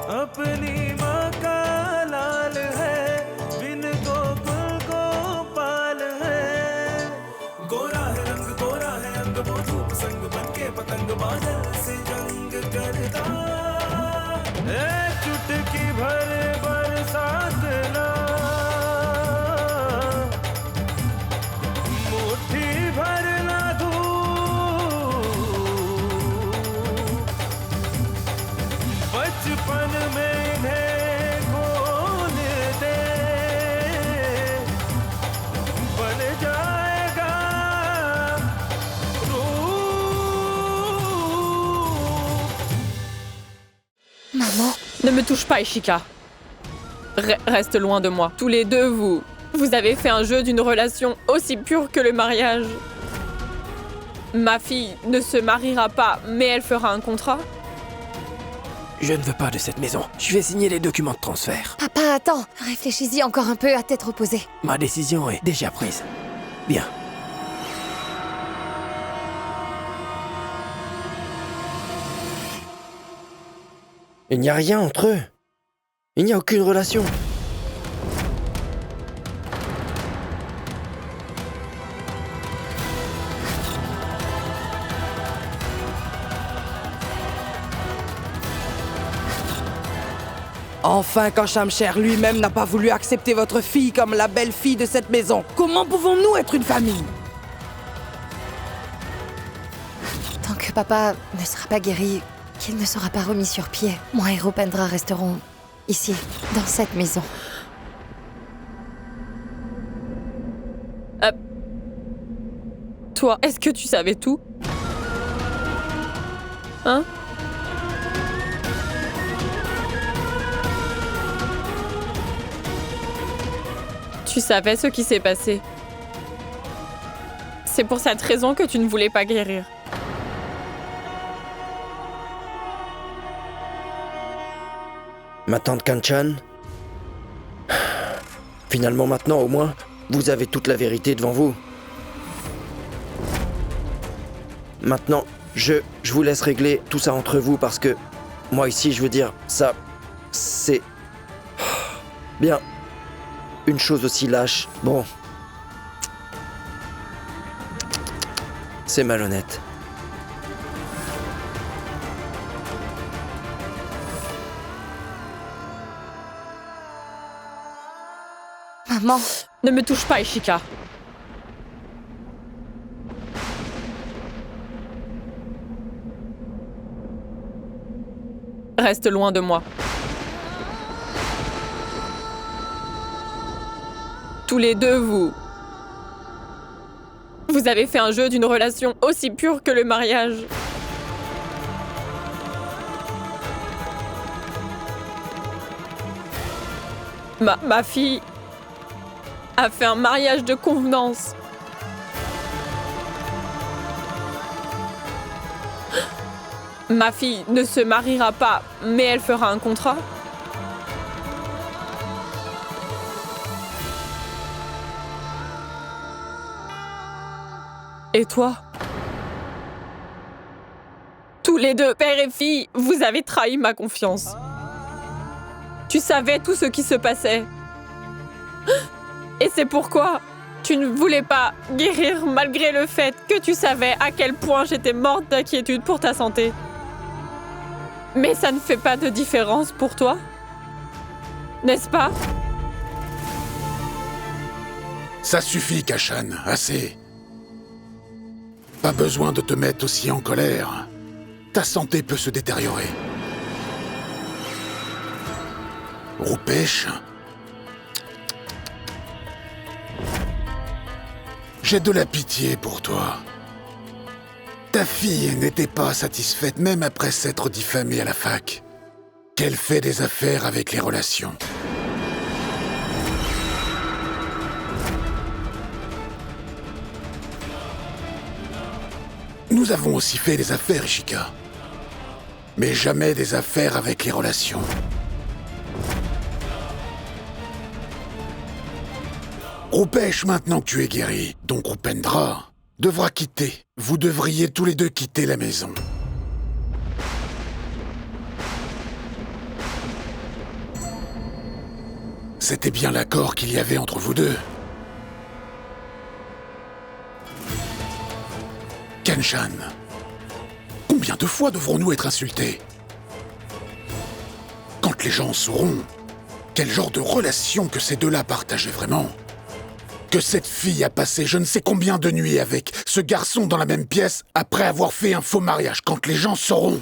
अपनी माँ का लाल है, बिन गोकुल गोपाल है। गोरा है रंग, गोरा है अंग, वो धूप संग बनके पतंग बादल से जंग करता। चुटकी भर बरसात ना, मुट्ठी भर ना धूप, बचपन में इन्हें खोल दे, बन जाएगा रूप। Maman, Ne me touche pas, Ishika. Reste loin de moi. Tous les deux, vous avez fait un jeu d'une relation aussi pure que le mariage. Ma fille ne se mariera pas, mais elle fera un contrat. Je ne veux pas de cette maison. Je vais signer les documents de transfert. papa, attends. Réfléchis-y encore un peu à tête reposée. Ma décision est déjà prise. Bien. Il n'y a rien entre eux. Il n'y a aucune relation. Enfin, quand Shamsher lui-même n'a pas voulu accepter votre fille comme la belle-fille de cette maison, comment pouvons-nous être une famille? Tant que papa ne sera pas guéri, qu'il ne sera pas remis sur pied, moi et Rupendra resterons ici, dans cette maison. Toi, est-ce que tu savais tout? Hein? Tu savais ce qui s'est passé. C'est pour cette raison que tu ne voulais pas guérir. Ma tante Kanchan. Finalement, maintenant, au moins, vous avez toute la vérité devant vous. Maintenant, je vous laisse régler tout ça entre vous parce que moi ici, je veux dire, ça, c'est... Bien. Une chose aussi lâche, bon. C'est malhonnête. Maman, Ne me touche pas, Ishika. Reste loin de moi. Tous les deux, vous avez fait un jeu d'une relation aussi pure que le mariage. Ma fille a fait un mariage de convenance. Ma fille ne se mariera pas, mais elle fera un contrat. Et toi? Tous les deux, père et fille, vous avez trahi ma confiance. Tu savais tout ce qui se passait. Et c'est pourquoi tu ne voulais pas guérir malgré le fait que tu savais à quel point j'étais morte d'inquiétude pour ta santé. Mais ça ne fait pas de différence pour toi, n'est-ce pas? Ça suffit, Kashan, assez. Pas besoin de te mettre aussi en colère. Ta santé peut se détériorer. Rupesh, j'ai de la pitié pour toi. Ta fille n'était pas satisfaite même après s'être diffamée à la fac. Qu'elle fait des affaires avec les relations. Nous avons aussi fait des affaires, Ishika. Mais jamais des affaires avec les relations. Rupesh, maintenant que tu es guéri, donc Rupendra, devra quitter. Vous devriez tous les deux quitter la maison. C'était bien l'accord qu'il y avait entre vous deux. Kenshan, combien de fois devrons-nous être insultés? Quand les gens sauront quel genre de relation que ces deux-là partageaient vraiment, que cette fille a passé je ne sais combien de nuits avec ce garçon dans la même pièce après avoir fait un faux mariage, quand les gens sauront...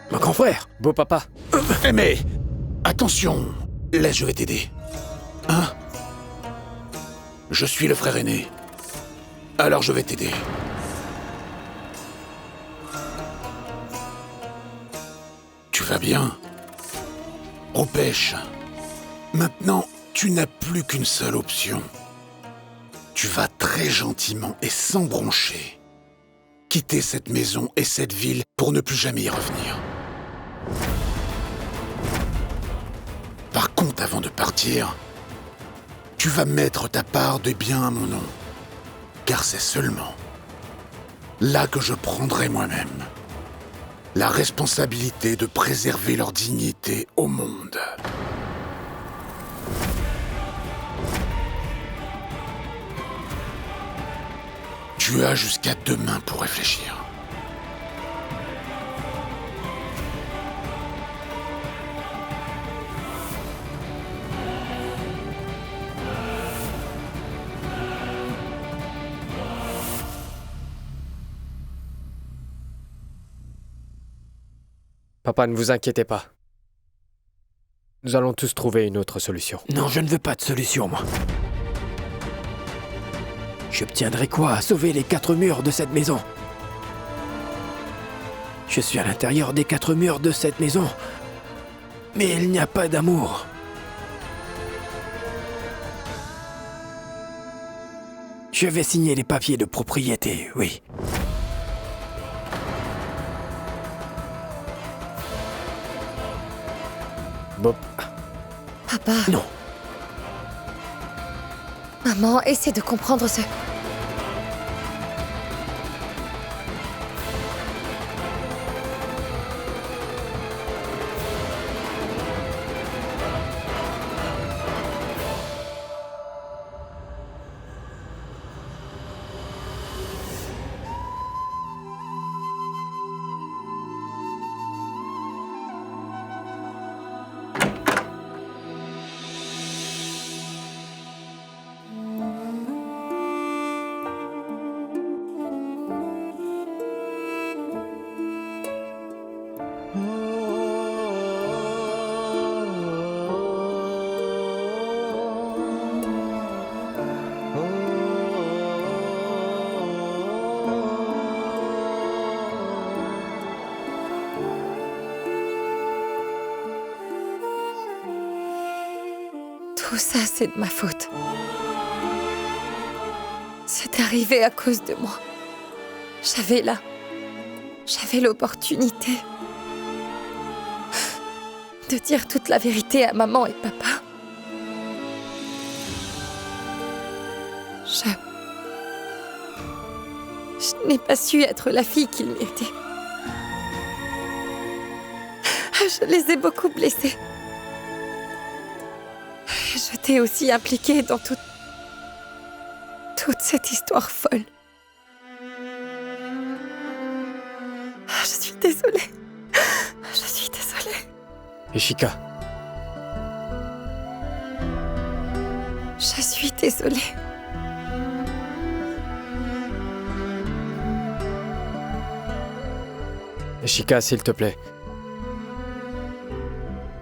Mon grand frère, beau papa. Mais attention, laisse, je vais t'aider. Hein? Je suis le frère aîné. Alors je vais t'aider. Tu vas bien? Rupesh, maintenant, tu n'as plus qu'une seule option. Tu vas très gentiment et sans broncher quitter cette maison et cette ville pour ne plus jamais y revenir. Par contre, avant de partir, tu vas mettre ta part de bien à mon nom. Car c'est seulement là que je prendrai moi-même la responsabilité de préserver leur dignité au monde. Tu as jusqu'à demain pour réfléchir. Papa, ne vous inquiétez pas. Nous allons tous trouver une autre solution. Non, je ne veux pas de solution, moi. J'obtiendrai quoi à sauver les 4 murs de cette maison? Je suis à l'intérieur des 4 murs de cette maison, mais il n'y a pas d'amour. Je vais signer les papiers de propriété, oui. Bob, Papa, Non, maman, essaie de comprendre ce... Tout ça, c'est de ma faute. C'est arrivé à cause de moi. J'avais l'opportunité de dire toute la vérité à maman et papa. Je n'ai pas su être la fille qu'ils méritaient. Je les ai beaucoup blessés. Je t'ai aussi impliquée dans toute cette histoire folle. Je suis désolée. Je suis désolée. Ishika, Je suis désolée. Ishika, s'il te plaît.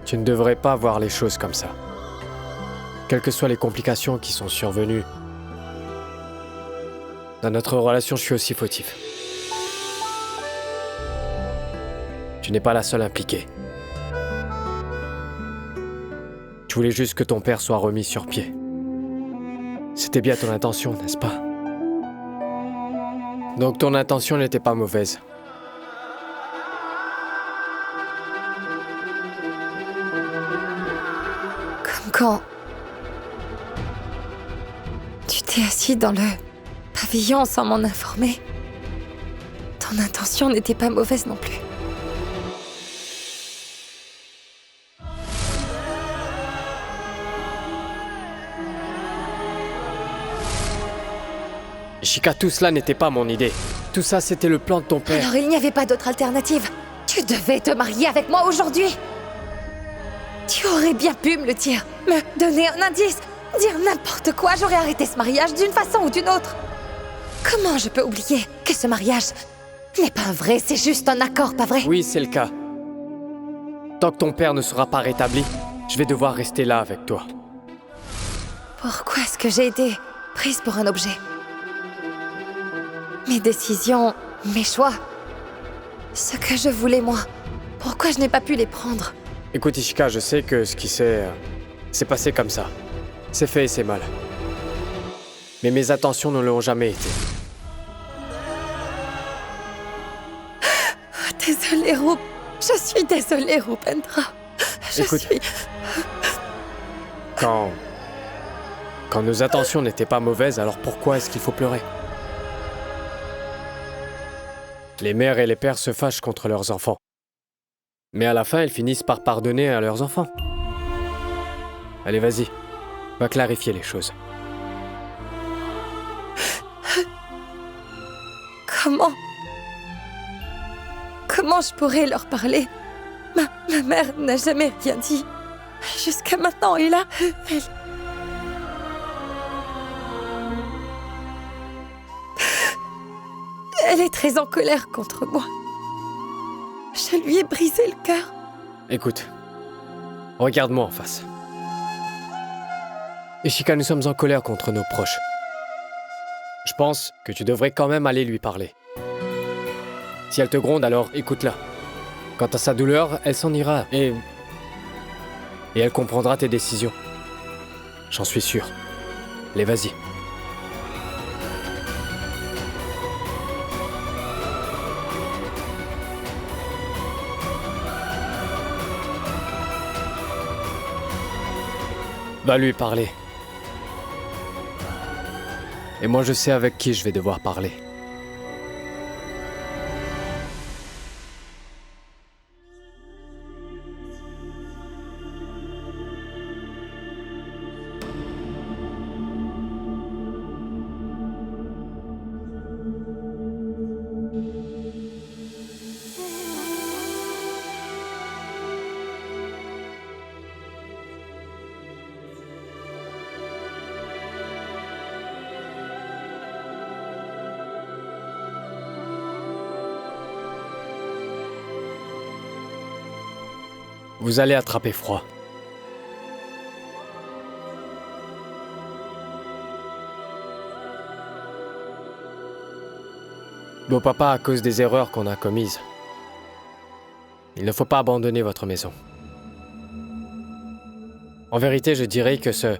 Tu ne devrais pas voir les choses comme ça. Quelles que soient les complications qui sont survenues, dans notre relation, je suis aussi fautif. Tu n'es pas la seule impliquée. Tu voulais juste que ton père soit remis sur pied. C'était bien ton intention, n'est-ce pas? Donc ton intention n'était pas mauvaise. Comme quand... T'es assis dans le pavillon sans m'en informer. Ton intention n'était pas mauvaise non plus. Ishika, tout cela n'était pas mon idée. Tout ça, c'était le plan de ton père. Alors il n'y avait pas d'autre alternative. Tu devais te marier avec moi aujourd'hui. Tu aurais bien pu me le dire, me donner un indice, dire n'importe quoi. J'aurais arrêté ce mariage d'une façon ou d'une autre. Comment je peux oublier que ce mariage n'est pas vrai, c'est juste un accord, pas vrai? Oui, c'est le cas. Tant que ton père ne sera pas rétabli, je vais devoir rester là avec toi. Pourquoi est-ce que j'ai été prise pour un objet? Mes décisions, mes choix, ce que je voulais moi, pourquoi je n'ai pas pu les prendre? Écoute, Ishika, je sais que ce qui s'est passé comme ça. C'est fait et c'est mal. Mais mes intentions ne l'ont jamais été. Désolée, Rup. Je suis désolée, Rupendra. Écoute. Quand nos intentions n'étaient pas mauvaises, alors pourquoi est-ce qu'il faut pleurer? Les mères et les pères se fâchent contre leurs enfants. Mais à la fin, ils finissent par pardonner à leurs enfants. Allez, vas-y. Va clarifier les choses. Comment je pourrais leur parler? Ma mère n'a jamais rien dit. Jusqu'à maintenant, et là, elle est très en colère contre moi. Je lui ai brisé le cœur. Écoute, regarde-moi en face. Ishika, nous sommes en colère contre nos proches. Je pense que tu devrais quand même aller lui parler. Si elle te gronde, alors écoute-la. Quant à sa douleur, elle s'en ira et elle comprendra tes décisions. J'en suis sûr. Allez, vas-y. Va lui parler. Et moi, je sais avec qui je vais devoir parler. Vous allez attraper froid. Beau papa, à cause des erreurs qu'on a commises, il ne faut pas abandonner votre maison. En vérité, je dirais que ce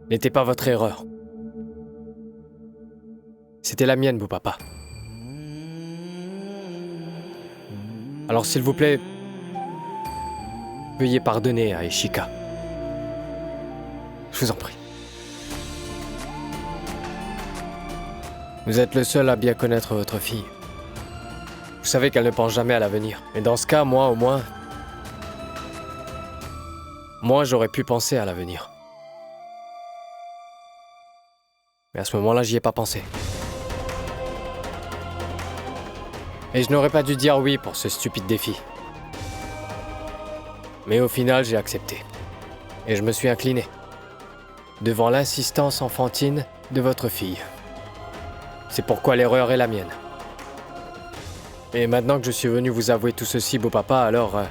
n'était pas votre erreur. C'était la mienne, beau papa. Alors s'il vous plaît, veuillez pardonner à Ishika. Je vous en prie. Vous êtes le seul à bien connaître votre fille. Vous savez qu'elle ne pense jamais à l'avenir. Et dans ce cas, moi, au moins... Moi, j'aurais pu penser à l'avenir. Mais à ce moment-là, j'y ai pas pensé. Et je n'aurais pas dû dire oui pour ce stupide défi. Mais au final, j'ai accepté. Et je me suis incliné. Devant l'insistance enfantine de votre fille. C'est pourquoi l'erreur est la mienne. Et maintenant que je suis venu vous avouer tout ceci, beau papa, alors...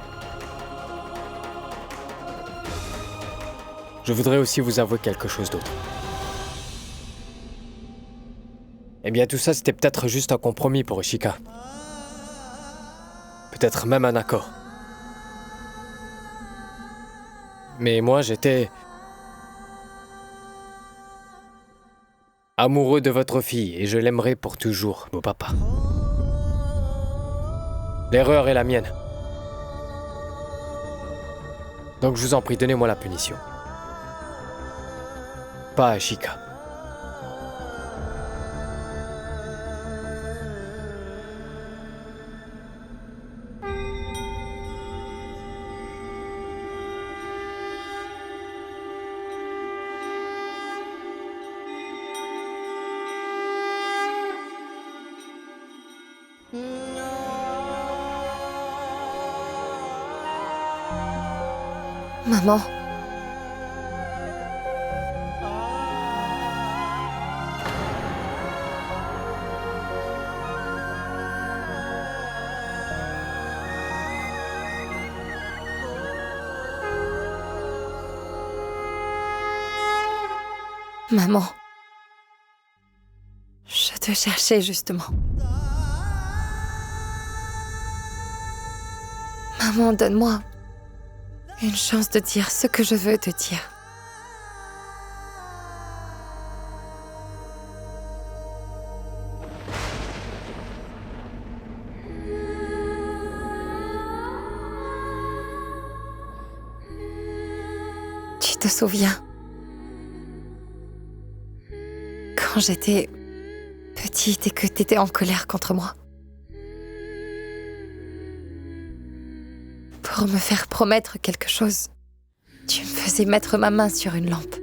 je voudrais aussi vous avouer quelque chose d'autre. Eh bien, tout ça, c'était peut-être juste un compromis pour Ishika. Peut-être même un accord. Mais moi, j'étais... amoureux de votre fille, et je l'aimerai pour toujours, beau papa. L'erreur est la mienne. Donc je vous en prie, donnez-moi la punition. Pas à Ishika. Maman. Maman. Je te cherchais justement. Maman, donne-moi une chance de dire ce que je veux te dire. Tu te souviens? Quand j'étais petite et que t'étais en colère contre moi. Pour me faire promettre quelque chose, tu me faisais mettre ma main sur une lampe.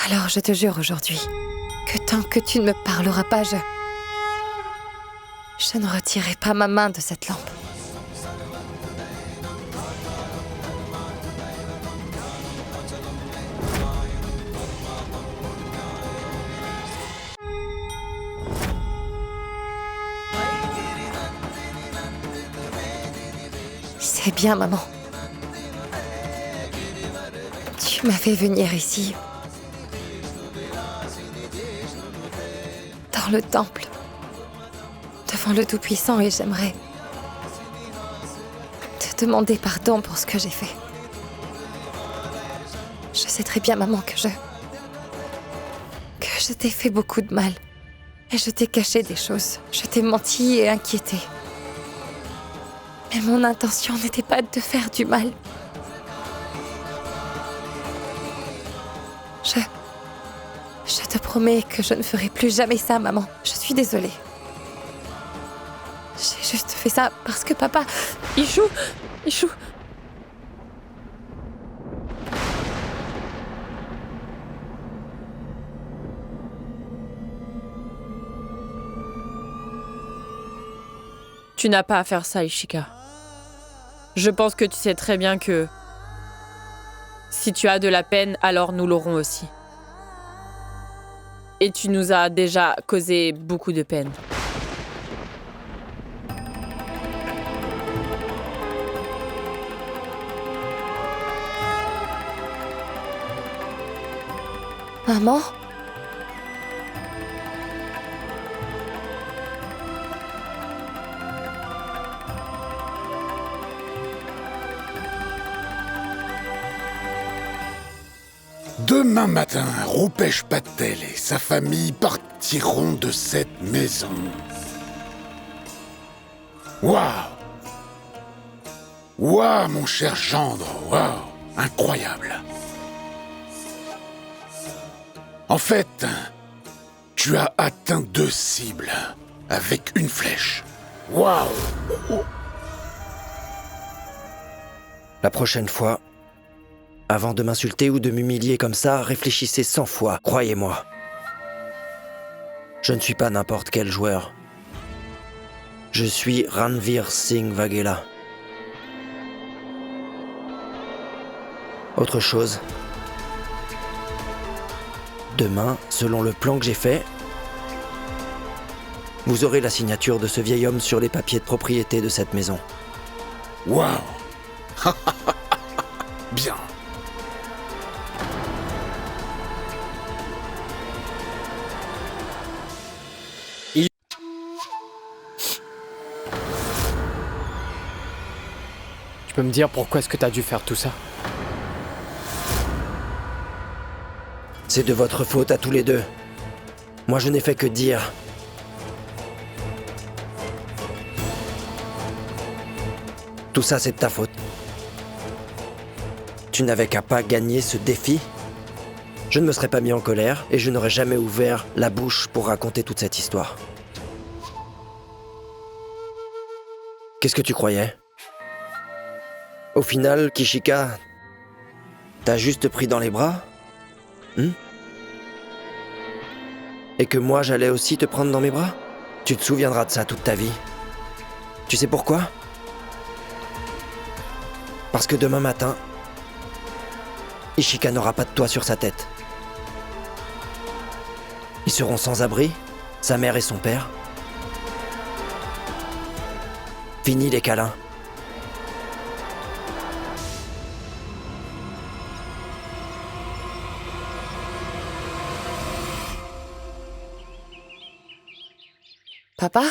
Alors je te jure aujourd'hui que tant que tu ne me parleras pas, je ne retirerai pas ma main de cette lampe. C'est bien, maman. Tu m'as fait venir ici, dans le temple, devant le Tout-Puissant, et j'aimerais te demander pardon pour ce que j'ai fait. Je sais très bien, maman, que je t'ai fait beaucoup de mal. Et je t'ai caché des choses. Je t'ai menti et inquiété. Mais mon intention n'était pas de te faire du mal. Je te promets que je ne ferai plus jamais ça, maman. Je suis désolée. J'ai juste fait ça parce que papa... Ichou. Tu n'as pas à faire ça, Ishika. Je pense que tu sais très bien que si tu as de la peine, alors nous l'aurons aussi. Et tu nous as déjà causé beaucoup de peine. Maman? Demain matin, Rupesh Patel et sa famille partiront de cette maison. Waouh! Waouh, mon cher gendre, waouh! Incroyable! En fait, tu as atteint 2 cibles avec une flèche. Waouh! La prochaine fois, avant de m'insulter ou de m'humilier comme ça, réfléchissez 100 fois, croyez-moi. Je ne suis pas n'importe quel joueur. Je suis Ranveer Singh Waghela. Autre chose. Demain, selon le plan que j'ai fait, vous aurez la signature de ce vieil homme sur les papiers de propriété de cette maison. Waouh! Bien. Tu peux me dire pourquoi est-ce que t'as dû faire tout ça? C'est de votre faute à tous les deux. Moi, je n'ai fait que dire. Tout ça, c'est de ta faute. Tu n'avais qu'à pas gagner ce défi. Je ne me serais pas mis en colère et je n'aurais jamais ouvert la bouche pour raconter toute cette histoire. Qu'est-ce que tu croyais? Au final, Kishika, t'as juste pris dans les bras? Et que moi, j'allais aussi te prendre dans mes bras? Tu te souviendras de ça toute ta vie. Tu sais pourquoi? Parce que demain matin, Ishika n'aura pas de toit sur sa tête. Ils seront sans abri, sa mère et son père. Fini les câlins. Papa?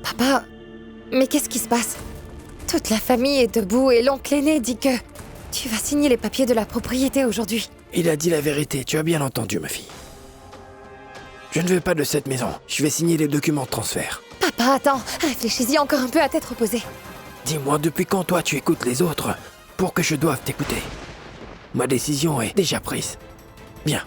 Papa? Mais qu'est-ce qui se passe? Toute la famille est debout et l'oncle aîné dit que tu vas signer les papiers de la propriété aujourd'hui. Il a dit la vérité, tu as bien entendu, ma fille. Je ne veux pas de cette maison. Je vais signer les documents de transfert. Papa, attends, réfléchis-y encore un peu à tête reposée. Dis-moi, depuis quand toi tu écoutes les autres pour que je doive t'écouter? Ma décision est déjà prise. Bien,